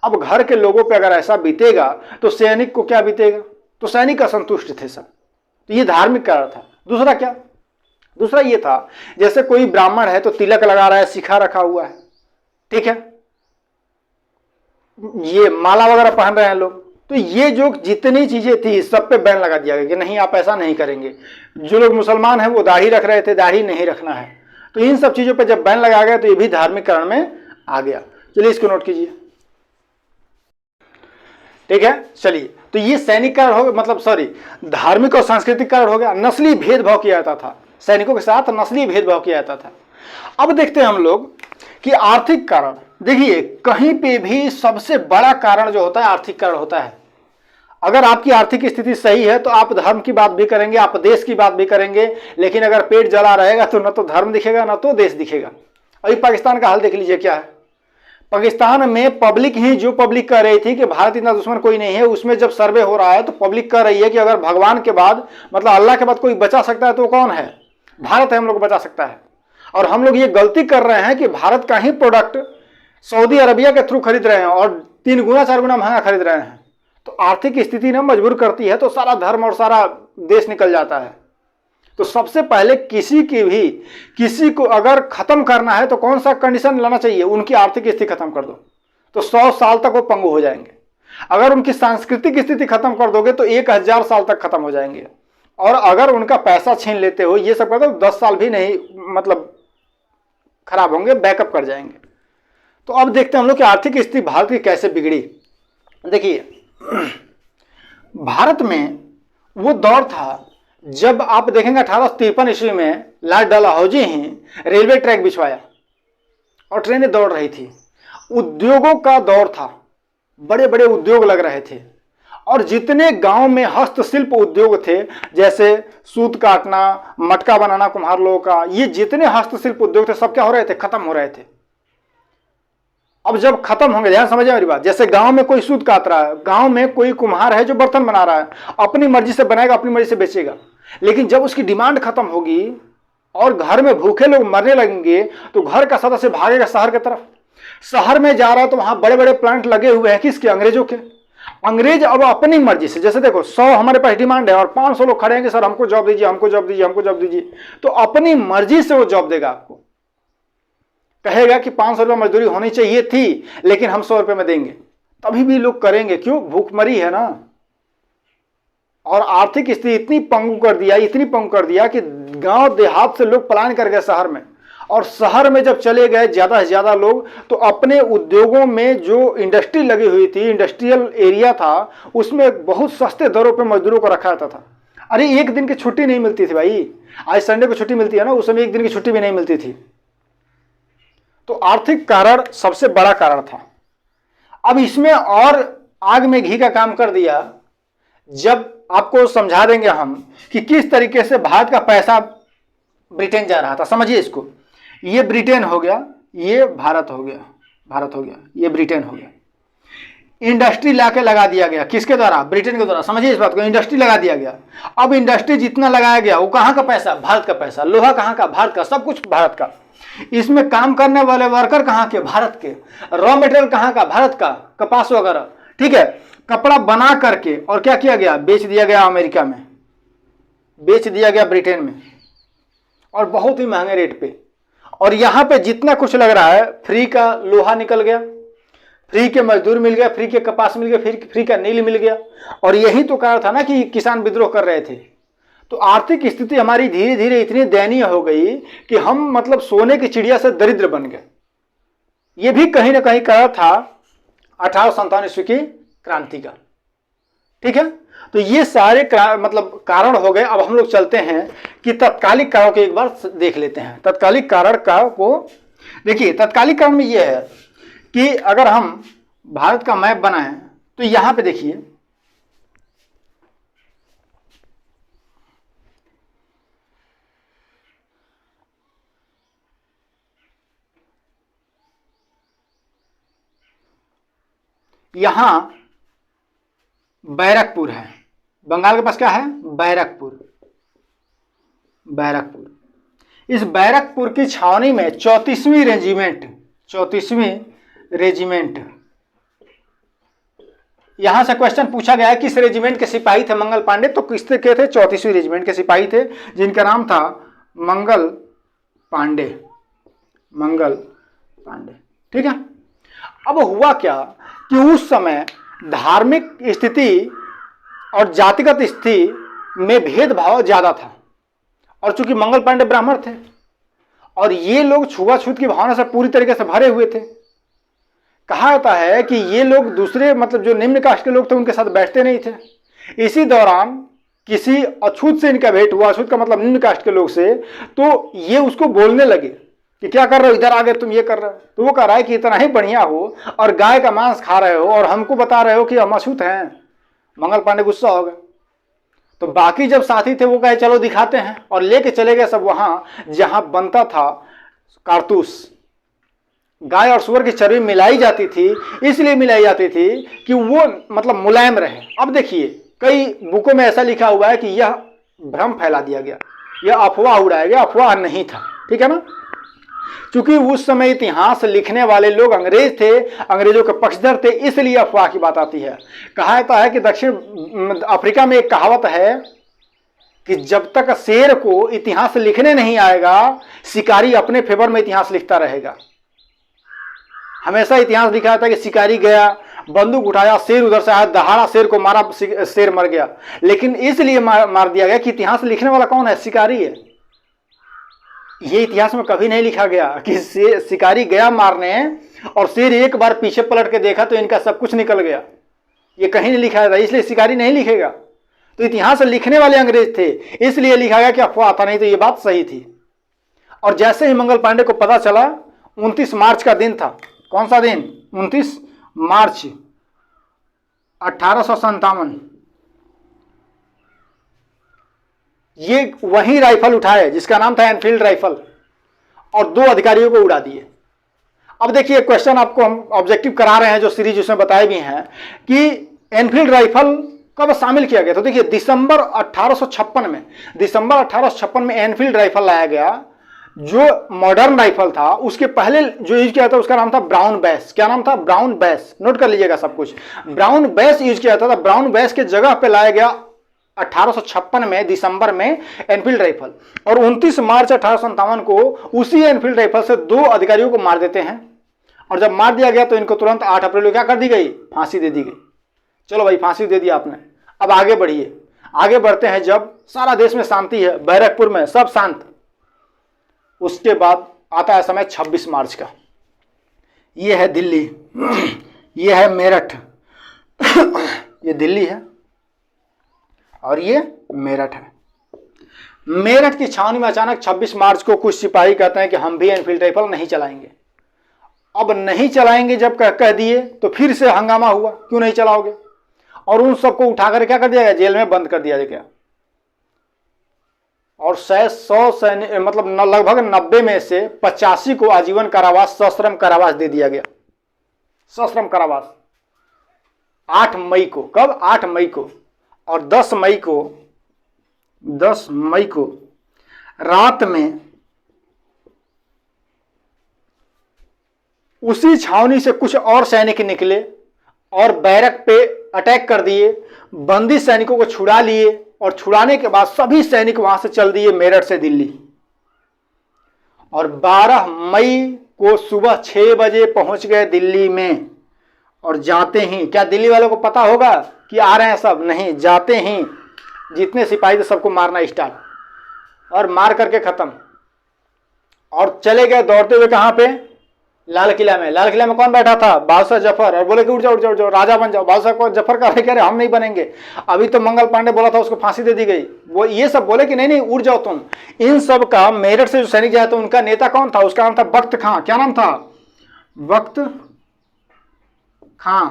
अब घर के लोगों पे अगर ऐसा बीतेगा तो सैनिक को क्या बीतेगा। तो सैनिक असंतुष्ट थे सब। तो ये धार्मिक कारण था। दूसरा क्या, दूसरा ये था, जैसे कोई ब्राह्मण है तो तिलक लगा रहा है, शिखा रखा हुआ है, ठीक है, ये माला वगैरह पहन रहे हैं लोग, तो ये जो जितनी चीजें थी सब पे बैन लगा दिया गया कि नहीं आप ऐसा नहीं करेंगे। जो लोग मुसलमान हैं वो दाढ़ी रख रहे थे, दाढ़ी नहीं रखना है। तो इन सब चीजों पे जब बैन लगा गया तो ये भी धार्मिककरण में आ गया। चलिए इसको नोट कीजिए, ठीक है। चलिए, तो ये सैनिक कारण हो गया, मतलब सॉरी धार्मिक और सांस्कृतिक कारण हो गया। नस्ली भेदभाव किया जाता था, सैनिकों के साथ नस्ली भेदभाव किया जाता था। अब देखते हैं हम लोग कि आर्थिक कारण। देखिए कहीं पे भी सबसे बड़ा कारण जो होता है आर्थिक कारण होता है। अगर आपकी आर्थिक स्थिति सही है तो आप धर्म की बात भी करेंगे, आप देश की बात भी करेंगे, लेकिन अगर पेट जला रहेगा तो न तो धर्म दिखेगा न तो देश दिखेगा। अभी पाकिस्तान का हाल देख लीजिए क्या है। पाकिस्तान में पब्लिक ही जो पब्लिक कह रही थी कि भारत इतना दुश्मन कोई नहीं है, उसमें जब सर्वे हो रहा है तो पब्लिक कह रही है कि अगर भगवान के बाद मतलब अल्लाह के बाद कोई बचा सकता है तो कौन है? भारत है, हम लोग को बचा सकता है। और हम लोग ये गलती कर रहे हैं कि भारत का ही प्रोडक्ट सऊदी अरबिया के थ्रू खरीद रहे हैं और 3 गुना 4 गुना महंगा खरीद रहे हैं। तो आर्थिक स्थिति ना मजबूर करती है तो सारा धर्म और सारा देश निकल जाता है। तो सबसे पहले किसी को अगर खत्म करना है तो कौन सा कंडीशन लाना चाहिए? उनकी आर्थिक स्थिति खत्म कर दो तो 100 साल तक वो पंगु हो जाएंगे। अगर उनकी सांस्कृतिक स्थिति खत्म कर दोगे तो 1000 साल तक खत्म हो जाएंगे। और अगर उनका पैसा छीन लेते हो, ये सब कर दो, 10 साल भी नहीं मतलब खराब होंगे, बैकअप कर जाएंगे। तो अब देखते हैं हम लोग कि आर्थिक स्थिति भारत की कैसे बिगड़ी। देखिए भारत में वो दौर था जब आप देखेंगे 1853 ईस्वी में लॉर्ड डलहौजी ही रेलवे ट्रैक बिछवाया और ट्रेनें दौड़ रही थी। उद्योगों का दौर था, बड़े बड़े उद्योग लग रहे थे और जितने गांव में हस्तशिल्प उद्योग थे, जैसे सूत काटना, मटका बनाना कुम्हार लोगों का, ये जितने हस्तशिल्प उद्योग थे सब क्या हो रहे थे? खत्म हो रहे थे। अब जब खत्म होंगे, ध्यान समझिए मेरी बात, जैसे गांव में कोई सूत काट रहा है, गांव में कोई कुम्हार है जो बर्तन बना रहा है, अपनी मर्जी से बनाएगा, अपनी मर्जी से बेचेगा। लेकिन जब उसकी डिमांड खत्म होगी और घर में भूखे लोग मरने लगेंगे तो घर का सदस्य भागेगा शहर की तरफ। शहर में जा रहा है तो वहां बड़े बड़े प्लांट लगे हुए हैं, किसके? अंग्रेजों के। अंग्रेज अब अपनी मर्जी से, जैसे देखो 100 हमारे पास डिमांड है और 500 लोग खड़े हैं कि सर हमको जॉब दीजिए, हमको जॉब दीजिए, हमको जॉब दीजिए, तो अपनी मर्जी से वो जॉब देगा आपको। कहेगा कि 500 रुपये मजदूरी होनी चाहिए थी लेकिन हम 100 रुपये में देंगे, तभी भी लोग करेंगे। क्यों? भूखमरी है ना। और आर्थिक स्थिति इतनी पंगु कर दिया कि गांव देहात से लोग पलायन कर गए शहर में। और शहर में जब चले गए ज्यादा से ज्यादा लोग तो अपने उद्योगों में जो इंडस्ट्री लगी हुई थी, इंडस्ट्रियल एरिया था, उसमें बहुत सस्ते दरों पर मजदूरों को रखा जाता था। अरे एक दिन की छुट्टी नहीं मिलती थी भाई, आज संडे को छुट्टी मिलती है ना, उस समय एक दिन की छुट्टी भी नहीं मिलती थी। तो आर्थिक कारण सबसे बड़ा कारण था। अब इसमें और आग में घी का काम कर दिया जब आपको समझा देंगे हम कि किस तरीके से भारत का पैसा ब्रिटेन जा रहा था। समझिए इसको, ये ब्रिटेन हो गया, ये भारत हो गया, ये ब्रिटेन हो गया। इंडस्ट्री लाके लगा दिया गया, किसके द्वारा? ब्रिटेन के द्वारा। समझिए इस बात को, इंडस्ट्री लगा दिया गया। अब इंडस्ट्री जितना लगाया गया वो कहाँ का पैसा? भारत का पैसा। लोहा कहाँ का? भारत का। सब कुछ भारत का। इसमें काम करने वाले वर्कर कहाँ के? भारत के। रॉ मटेरियल कहाँ का? भारत का, कपास वगैरह, ठीक है। कपड़ा बना करके और क्या किया गया? बेच दिया गया अमेरिका में, बेच दिया गया ब्रिटेन में, और बहुत ही महंगे रेट पे। और यहां पे जितना कुछ लग रहा है, फ्री का लोहा निकल गया, फ्री के मजदूर मिल गया, फ्री के कपास मिल गया, फ्री का नील मिल गया। और यही तो कारण था ना कि किसान विद्रोह कर रहे थे। तो आर्थिक स्थिति हमारी धीरे धीरे इतनी दयनीय हो गई कि हम मतलब सोने की चिड़िया से दरिद्र बन गए। ये भी कहीं ना कहीं कारण था 1857 ईस्वी की क्रांति का, ठीक है। तो ये सारे मतलब कारण हो गए। अब हम लोग चलते हैं कि तत्कालिक कारणों को एक बार देख लेते हैं। तत्कालिक कारण का को देखिए, तत्कालिक कारण में ये है कि अगर हम भारत का मैप बनाएं तो यहां पे देखिए, यहां बैरकपुर है, बंगाल के पास क्या है? बैरकपुर। इस बैरकपुर की छावनी में 34वीं रेजिमेंट, यहां से क्वेश्चन पूछा गया है किस रेजिमेंट के सिपाही थे मंगल पांडे? तो किसके के थे? 34वीं रेजिमेंट के सिपाही थे जिनका नाम था मंगल पांडे, ठीक है। अब हुआ क्या कि उस समय धार्मिक स्थिति और जातिगत स्थिति में भेदभाव ज्यादा था, और चूंकि मंगल पांडे ब्राह्मण थे और ये लोग छुआछूत की भावना से पूरी तरीके से भरे हुए थे। कहा जाता है कि ये लोग दूसरे मतलब जो निम्न कास्ट के लोग थे उनके साथ बैठते नहीं थे। इसी दौरान किसी अछूत से इनका भेंट हुआ, अछूत का मतलब निम्न कास्ट के लोग से, तो ये उसको बोलने लगे कि क्या कर रहे हो, इधर आ गए तुम, ये कर रहे हो। तो वो कह रहा है कि इतना ही बढ़िया हो और गाय का मांस खा रहे हो और हमको बता रहे हो कि हम अछूत हैं। मंगल पांडे गुस्सा हो गए। तो बाकी जब साथी थे वो कहे चलो दिखाते हैं, और लेके चले गए सब वहां जहां बनता था कारतूस। गाय और सुअर की चर्बी मिलाई जाती थी, इसलिए मिलाई जाती थी कि वो मतलब मुलायम रहे। अब देखिए कई बुकों में ऐसा लिखा हुआ है कि यह भ्रम फैला दिया गया, यह अफवाह उड़ाया गया, अफवाह नहीं था, ठीक है ना। चूंकि उस समय इतिहास लिखने वाले लोग अंग्रेज थे, अंग्रेजों के पक्षधर थे, इसलिए अफवाह की बात आती है। कहा जाता है कि दक्षिण अफ्रीका में एक कहावत है कि जब तक शेर को इतिहास लिखने नहीं आएगा, शिकारी अपने फेवर में इतिहास लिखता रहेगा। हमेशा इतिहास लिखा था कि शिकारी गया, बंदूक उठाया, शेर उधर से आया, दहाड़ा शेर को मारा, शेर मर गया। लेकिन इसलिए मार दिया गया कि इतिहास लिखने वाला कौन है, शिकारी है। ये इतिहास में कभी नहीं लिखा गया कि शिकारी गया मारने और शेर एक बार पीछे पलट के देखा तो इनका सब कुछ निकल गया। ये कहीं नहीं लिखा था, इसलिए शिकारी नहीं लिखेगा। तो इतिहास लिखने वाले अंग्रेज थे, इसलिए लिखा गया कि अफवाह था, नहीं तो ये बात सही थी। और जैसे ही मंगल पांडे को पता चला, 29 मार्च का दिन था। कौन सा दिन? 29 मार्च 1857। ये वही राइफल उठाए जिसका नाम था एनफील्ड राइफल, और 2 अधिकारियों को उड़ा दिए। अब देखिए क्वेश्चन आपको हम ऑब्जेक्टिव करा रहे हैं, जो सीरीज उसमें बताए भी हैं कि एनफील्ड राइफल कब शामिल किया गया। तो देखिए दिसंबर 1856 में एनफील्ड राइफल लाया गया, जो मॉडर्न राइफल था। उसके पहले जो यूज किया था उसका नाम था ब्राउन बैस। क्या नाम था? ब्राउन बैस। नोट कर लीजिएगा सब कुछ। ब्राउन बैस यूज किया था। ब्राउन बैस के जगह पे लाया गया 1856 में दिसंबर में एनफील्ड राइफल, और 29 मार्च 1857 को उसी एनफील्ड राइफल से 2 अधिकारियों को मार देते हैं। और जब मार दिया गया तो इनको तुरंत 8 अप्रैल को क्या कर दी गई? फांसी दे दी गई। चलो भाई फांसी दे दी आपने, अब आगे बढ़िए। आगे बढ़ते हैं जब सारा देश में शांति है, बैरकपुर में सब शांत। उसके बाद आता है समय 26 मार्च का। ये है दिल्ली, ये है मेरठ, ये दिल्ली है और ये मेरठ है। मेरठ की छावनी में अचानक 26 मार्च को कुछ सिपाही कहते हैं कि हम भी एनफील्ड राइफल नहीं चलाएंगे। अब नहीं चलाएंगे जब कह दिए तो फिर से हंगामा हुआ, क्यों नहीं चलाओगे? और उन सबको उठाकर क्या कर दिया गया? जेल में बंद कर दिया गया। और 100 सैनिक मतलब लगभग 90 में से 85 को आजीवन कारावास, सश्रम कारावास दे दिया गया। सश्रम कारावास 8 मई को। कब? 8 मई को। और 10 मई को रात में उसी छावनी से कुछ और सैनिक निकले और बैरक पे अटैक कर दिए, बंदी सैनिकों को छुड़ा लिए, और छुड़ाने के बाद सभी सैनिक वहां से चल दिए मेरठ से दिल्ली। और 12 मई को सुबह 6 बजे पहुंच गए दिल्ली में। और जाते ही, क्या दिल्ली वालों को पता होगा कि आ रहे हैं सब? नहीं, जाते ही जितने सिपाही थे सबको मारना स्टार्ट, और मार करके खत्म। और चले गए दौड़ते हुए कहां पे? लाल किला में। लाल किला में कौन बैठा था? बादशाह जफर। और बोले कि उठ जाओ उठ जाओ उठ जाओ, राजा बन जाओ। बादशाह को जफर का कह रहे हम नहीं बनेंगे, अभी तो मंगल पांडे बोला था उसको फांसी दे दी गई। वो ये सब बोले कि नहीं नहीं उठ जाओ तुम। इन सब का मेरठ से जो सैनिक जाए तो उनका नेता कौन था? उसका नाम था बख्त खां। क्या नाम था? बख्त खां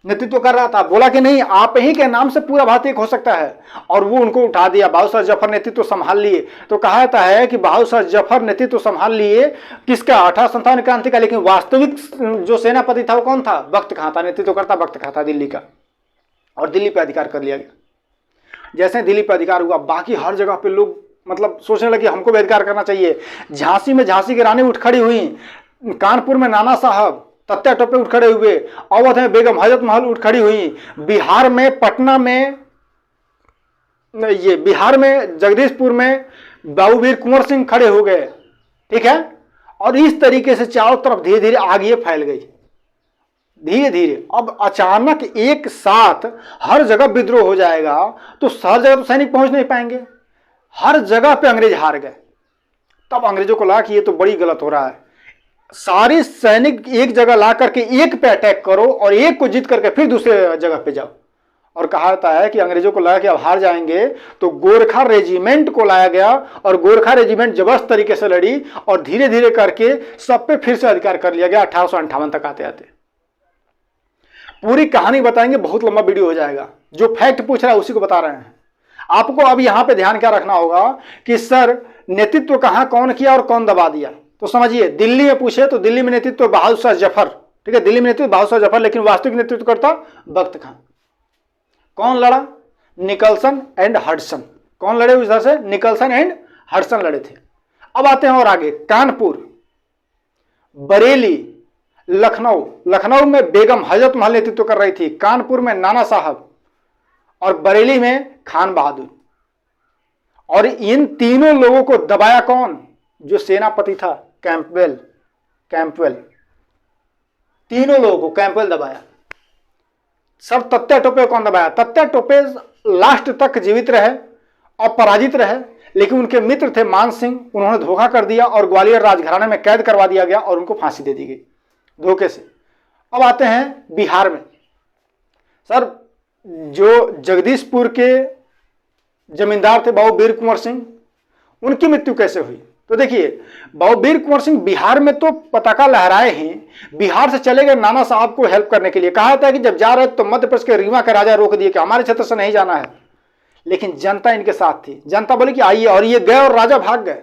नेतृत्व कर रहा था। बोला कि नहीं आप ही के नाम से पूरा भारत एक हो सकता है, और वो उनको उठा दिया। बहादुर जफर नेतृत्व संभाल लिए। तो कहा जाता है कि बहादुर जफर नेतृत्व संभाल लिए किसका? 1857 क्रांति का। लेकिन वास्तविक जो सेनापति था वो कौन था? बख्त खां था। नेतृत्व करता बख्त खां था दिल्ली का, और दिल्ली पे अधिकार कर लिया गया। जैसे दिल्ली पे अधिकार हुआ, बाकी हर जगह पे लोग मतलब सोचने लगे हमको भी अधिकार करना चाहिए। झांसी में झांसी की रानी उठ खड़ी हुई, कानपुर में नाना साहब, तत्या टोपे उठ खड़े हुए, अवध में बेगम हजरत महल उठ खड़ी हुई, बिहार में पटना में, ये बिहार में जगदीशपुर में बाबूवीर कुंवर सिंह खड़े हो गए, ठीक है। और इस तरीके से चारों तरफ धीरे धीरे आग ये फैल गई। धीरे धीरे अब अचानक एक साथ हर जगह विद्रोह हो जाएगा तो हर जगह तो सैनिक पहुंच नहीं पाएंगे, हर जगह पे अंग्रेज हार गए। तब अंग्रेजों को लगा कि ये तो बड़ी गलत हो रहा है, सारे सैनिक एक जगह ला करके एक पे अटैक करो और एक को जीत करके फिर दूसरे जगह पे जाओ। और कहा जाता है कि अंग्रेजों को लगा कि अब हार जाएंगे तो गोरखा रेजिमेंट को लाया गया और गोरखा रेजिमेंट जबरदस्त तरीके से लड़ी और धीरे धीरे करके सब पे फिर से अधिकार कर लिया गया 1858 तक आते आते। पूरी कहानी बताएंगे, बहुत लंबा वीडियो हो जाएगा। जो फैक्ट पूछ रहा है उसी को बता रहे हैं। आपको अब यहां पे ध्यान क्या रखना होगा कि सर नेतृत्व कहां कौन किया और कौन दबा दिया। तो समझिए, दिल्ली में पूछे तो दिल्ली में नेतृत्व बहादुर शाह जफर, ठीक है, दिल्ली में नेतृत्व बहादुर शाह जफर, लेकिन वास्तविक नेतृत्व करता बख्त खान। कौन लड़ा? Nicholson and Hudson. कौन लड़े उधर से? निकलसन एंड हडसन लड़े थे। अब आते हैं और आगे, कानपुर, बरेली, लखनऊ। लखनऊ में बेगम हजरत महल नेतृत्व कर रही थी, कानपुर में नाना साहब और बरेली में खान बहादुर। और इन तीनों लोगों को दबाया कौन? जो सेनापति था कैंपवेल। तीनों लोगों को कैंपवेल दबाया। सर तत्या टोपे कौन दबाया? तत्या टोपे लास्ट तक जीवित रहे और पराजित रहे, लेकिन उनके मित्र थे मान सिंह, उन्होंने धोखा कर दिया और ग्वालियर राजघराने में कैद करवा दिया गया और उनको फांसी दे दी गई धोखे से। अब आते हैं बिहार में। सर जो जगदीशपुर के जमींदार थे बाबू वीर कुंवर सिंह, उनकी मृत्यु कैसे हुई? तो देखिए, बाबू वीर कुंवर सिंह बिहार में तो पताका लहराए हैं, बिहार से चले गए नाना साहब को हेल्प करने के लिए। कहा था कि जब जा रहे तो मध्य प्रदेश के रीवा के राजा रोक दिए कि हमारे क्षेत्र से नहीं जाना है, लेकिन जनता इनके साथ थी। जनता बोली कि आइए, और ये गए और राजा भाग गए।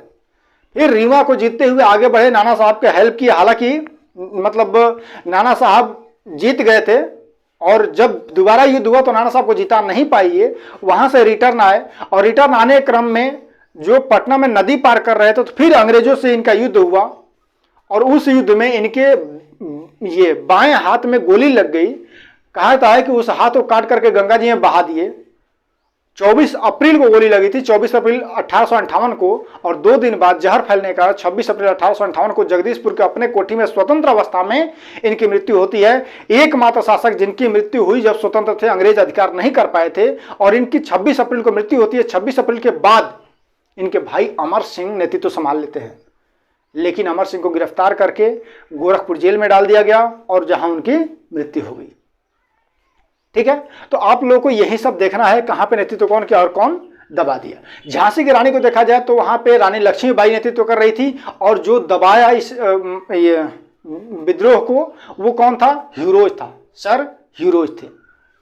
फिर रीवा को जीतते हुए आगे बढ़े, नाना साहब के हेल्प की। हालांकि मतलब नाना साहब जीत गए थे और जब दोबारा युद्ध हुआ तो नाना साहब को जिता नहीं पाई। वहां से रिटर्न आए और रिटर्न आने के क्रम में जो पटना में नदी पार कर रहे थे तो फिर अंग्रेजों से इनका युद्ध हुआ और उस युद्ध में इनके ये बाएं हाथ में गोली लग गई। कहा जाता है कि उस हाथ को काट करके गंगा जी में बहा दिए। 24 अप्रैल को गोली लगी थी, 24 अप्रैल 1858 को, और 2 दिन बाद जहर फैलने का 26 अप्रैल 1858 को जगदीशपुर के अपने कोठी में स्वतंत्र अवस्था में इनकी मृत्यु होती है। एकमात्र शासक जिनकी मृत्यु हुई जब स्वतंत्र थे, अंग्रेज अधिकार नहीं कर पाए थे, और इनकी 26 अप्रैल को मृत्यु होती है। 26 अप्रैल के बाद इनके भाई अमर सिंह नेतृत्व संभाल लेते हैं, लेकिन अमर सिंह को गिरफ्तार करके गोरखपुर जेल में डाल दिया गया और जहां उनकी मृत्यु हो गई। ठीक है, तो आप लोगों को यही सब देखना है, कहां पे नेतृत्व कौन किया और कौन दबा दिया। झांसी की रानी को देखा जाए तो वहां पे रानी लक्ष्मीबाई नेतृत्व कर रही थी, और जो दबाया इस ये विद्रोह को वो कौन था? ह्यूरोज था, सर ह्यूरोज थे।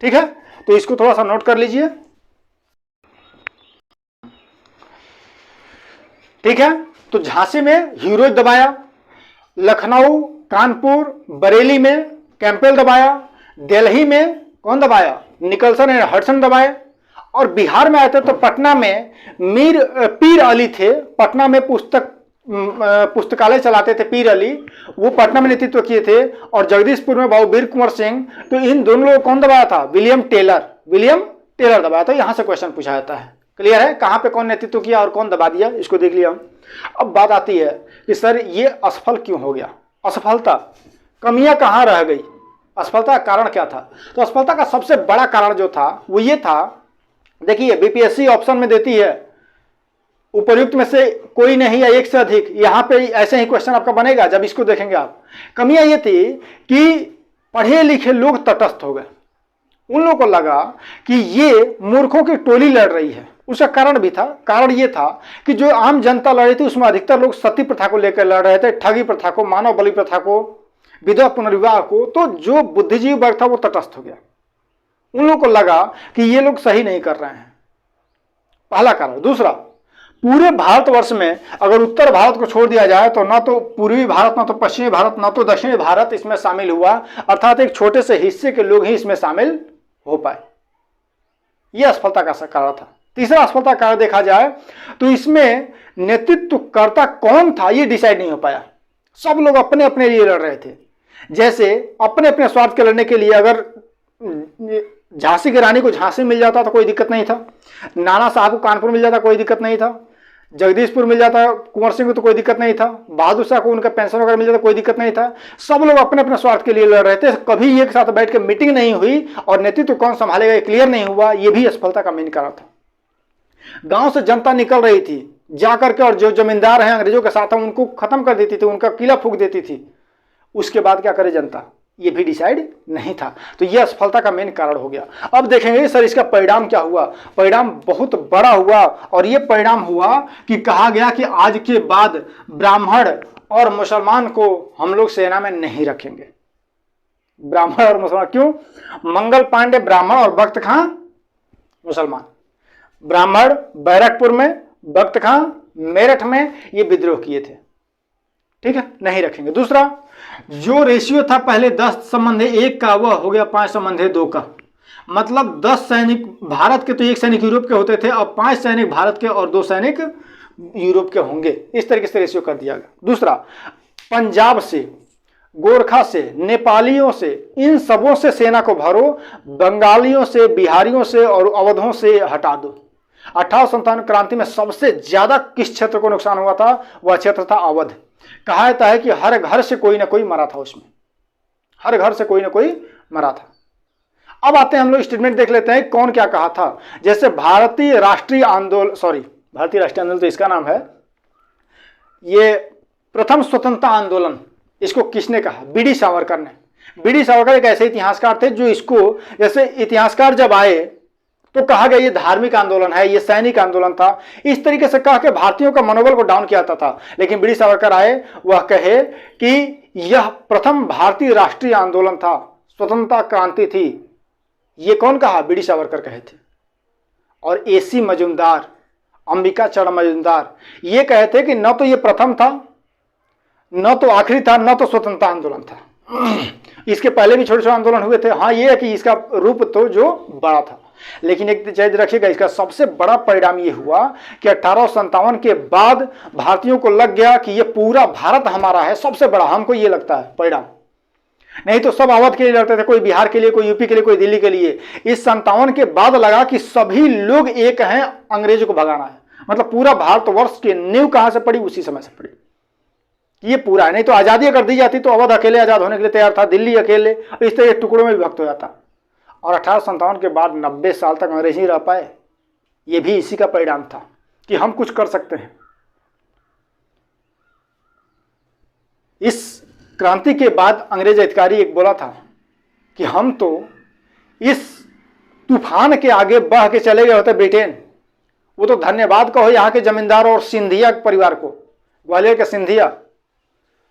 ठीक है, तो इसको थोड़ा सा नोट कर लीजिए। ठीक है, तो झांसी में ह्यूरोज दबाया, लखनऊ, कानपुर, बरेली में कैंपवेल दबाया, दिल्ली में कौन दबाया? निकलसन एंड हडसन दबाए, और बिहार में आए थे तो पटना में पीर अली थे। पटना में पुस्तकालय चलाते थे पीर अली, वो पटना में नेतृत्व किए थे। और जगदीशपुर में बाबू वीर कुंवर सिंह। तो इन दोनों लोगों को कौन दबाया था? विलियम टेलर दबाया था। यहां से क्वेश्चन पूछा जाता है। क्लियर है, कहां पे कौन नेतृत्व किया और कौन दबा दिया, इसको देख लिया हम। अब बात आती है कि सर ये असफल क्यों हो गया? असफलता, कमियां कहां रह गई? असफलता का कारण क्या था? तो असफलता का सबसे बड़ा कारण जो था वो ये था, देखिए बीपीएससी ऑप्शन में देती है उपर्युक्त में से कोई नहीं या एक से अधिक। यहां पे ऐसे ही क्वेश्चन आपका बनेगा जब इसको देखेंगे आप। कमियां ये थी कि पढ़े लिखे लोग तटस्थ हो गए। उन लोगों को लगा कि ये मूर्खों की टोली लड़ रही है। उसका कारण भी था, कारण ये था कि जो आम जनता लड़ रही थी उसमें अधिकतर लोग सती प्रथा को लेकर लड़ रहे थे, ठगी प्रथा को, मानव बलि प्रथा को, विधवा पुनर्विवाह को। तो जो बुद्धिजीवी वर्ग था वो तटस्थ हो गया। उन लोगों को लगा कि ये लोग सही नहीं कर रहे हैं, पहला कारण। दूसरा, पूरे भारतवर्ष में अगर उत्तर भारत को छोड़ दिया जाए तो ना तो पूर्वी भारत, ना तो पश्चिमी भारत, ना तो दक्षिणी भारत इसमें शामिल हुआ, अर्थात एक छोटे से हिस्से के लोग ही इसमें शामिल हो पाए। यह असफलता का कारण था। तीसरा असफलता कारण देखा जाए तो इसमें नेतृत्वकर्ता कौन था ये डिसाइड नहीं हो पाया। सब लोग अपने अपने लिए लड़ रहे थे। जैसे अपने अपने स्वार्थ के लड़ने के लिए अगर झांसी की रानी को झांसी मिल जाता तो कोई दिक्कत नहीं था, नाना साहब को कानपुर मिल जाता कोई दिक्कत नहीं था, जगदीशपुर मिल जाता, कुंवर सिंह को तो कोई दिक्कत नहीं था, बहादुर शाह को उनका पेंशन वगैरह मिल जाता, कोई दिक्कत नहीं था। सब लोग अपने अपने स्वार्थ के लिए लड़ रहे थे, कभी एक साथ बैठ के मीटिंग नहीं हुई और नेतृत्व कौन संभालेगा ये क्लियर नहीं हुआ। ये भी असफलता का मेन कारण था। गांव से जनता निकल रही थी जाकर के, और जो जमींदार हैं अंग्रेजों के साथ हैं उनको खत्म कर देती थी, उनका किला फूंक देती थी। उसके बाद क्या करे जनता, ये भी डिसाइड नहीं था। तो ये असफलता का मेन कारण हो गया। अब देखेंगे सर इसका परिणाम क्या हुआ। परिणाम बहुत बड़ा हुआ, और ये परिणाम हुआ कि कहा गया कि आज के बाद ब्राह्मण और मुसलमान को हम लोग सेना में नहीं रखेंगे। ब्राह्मण और मुसलमान क्यों? मंगल पांडे ब्राह्मण और बख्त खां मुसलमान। ब्राह्मण बैरकपुर में, बख्त खां मेरठ में ये विद्रोह किए थे। ठीक है, नहीं रखेंगे। दूसरा, जो रेशियो था पहले 10 संबंध 1 का, वह हो गया 5 संबंध 2 का। मतलब 10 सैनिक भारत के तो 1 सैनिक यूरोप के होते थे, अब 5 सैनिक भारत के और 2 सैनिक यूरोप के होंगे। इस तरीके से रेशियो कर दिया गया। दूसरा, पंजाब से, गोरखा से, नेपालियों से, इन सबों से सेना को भरो, बंगालियों से, बिहारियों से और अवधों से हटा दो। 1857 क्रांति में सबसे ज्यादा किस क्षेत्र को नुकसान हुआ था? वह क्षेत्र था अवध। कहा जाता है कि हर घर से कोई ना कोई मरा था, उसमें हर घर से कोई ना कोई मरा था। अब आते हैं हम लोग स्टेटमेंट देख लेते हैं कौन क्या कहा था। जैसे भारतीय राष्ट्रीय आंदोलन तो इसका नाम है, ये प्रथम स्वतंत्रता आंदोलन, इसको किसने कहा? बीडी सावरकर ने। बीडी सावरकर एक ऐसे इतिहासकार थे जो इसको, जैसे इतिहासकार जब आए तो कहा गया ये धार्मिक आंदोलन है, ये सैनिक आंदोलन था, इस तरीके से कह के भारतीयों का मनोबल को डाउन किया जाता था। लेकिन बीडी सावरकर आए, वह कहे कि यह प्रथम भारतीय राष्ट्रीय आंदोलन था, स्वतंत्रता क्रांति थी। ये कौन कहा? बीडी सावरकर कहे थे। और एसी मजूमदार, अंबिका चरण मजूमदार, ये कहे थे कि न तो ये प्रथम था, न तो आखिरी था, न तो स्वतंत्रता आंदोलन था। इसके पहले भी छोटे छोटे आंदोलन हुए थे। हाँ, ये है कि इसका रूप तो जो बड़ा था। लेकिन एक चीज रखिएगा, इसका सबसे बड़ा परिणाम ये हुआ कि 1857 के बाद भारतीयों को लग गया कि ये पूरा भारत हमारा है। सबसे बड़ा हमको ये लगता है परिणाम। नहीं तो सब अवध के लिए लड़ते थे, कोई बिहार के लिए, कोई यूपी के लिए, कोई दिल्ली के लिए। इस 57 के बाद लगा कि सभी लोग एक हैं, अंग्रेजों को भगाना है। मतलब पूरा भारतवर्ष की नींव कहां से पड़ी? उसी समय से पड़ी। ये पूरा है। नहीं तो आजादी अगर दी जाती तो अवध अकेले आजाद होने के लिए तैयार था, दिल्ली अकेले, इस तरह टुकड़ों में विभक्त हो जाता। और 1857 के बाद 90 साल तक अंग्रेज नहीं रह पाए। ये भी इसी का परिणाम था कि हम कुछ कर सकते हैं। इस क्रांति के बाद अंग्रेज अधिकारी एक बोला था कि हम तो इस तूफान के आगे बह के चले गए होते ब्रिटेन। वो तो धन्यवाद कहो यहाँ के जमींदार और सिंधिया परिवार को, ग्वालियर के सिंधिया,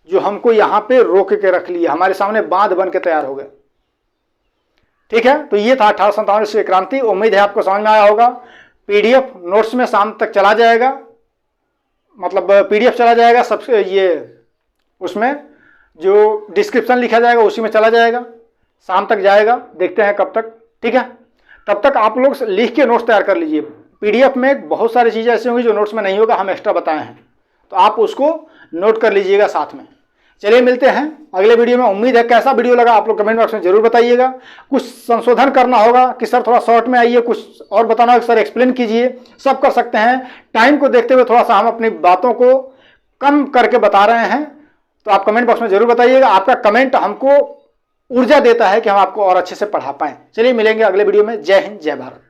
जो हमको यहाँ पे रोक के रख लिए, हमारे सामने बांध बन के तैयार हो गए। ठीक है, तो ये था 1857 की क्रांति। उम्मीद है आपको समझ में आया होगा। पीडीएफ नोट्स में शाम तक चला जाएगा, मतलब पीडीएफ चला जाएगा सबसे, ये उसमें जो डिस्क्रिप्शन लिखा जाएगा उसी में चला जाएगा, शाम तक जाएगा। देखते हैं कब तक। ठीक है, तब तक आप लोग लिख के नोट्स तैयार कर लीजिए। पीडीएफ में बहुत सारी चीज़ें ऐसी होंगी जो नोट्स में नहीं होगा, हम एक्स्ट्रा बताए हैं, तो आप उसको नोट कर लीजिएगा साथ में। चलिए मिलते हैं अगले वीडियो में। उम्मीद है कैसा वीडियो लगा आप लोग कमेंट बॉक्स में जरूर बताइएगा। कुछ संशोधन करना होगा कि सर थोड़ा शॉर्ट में आइए, कुछ और बताना होगा सर एक्सप्लेन कीजिए, सब कर सकते हैं। टाइम को देखते हुए थोड़ा सा हम अपनी बातों को कम करके बता रहे हैं, तो आप कमेंट बॉक्स में जरूर बताइएगा। आपका कमेंट हमको ऊर्जा देता है कि हम आपको और अच्छे से पढ़ा पाएं। चलिए मिलेंगे अगले वीडियो में। जय हिंद, जय भारत।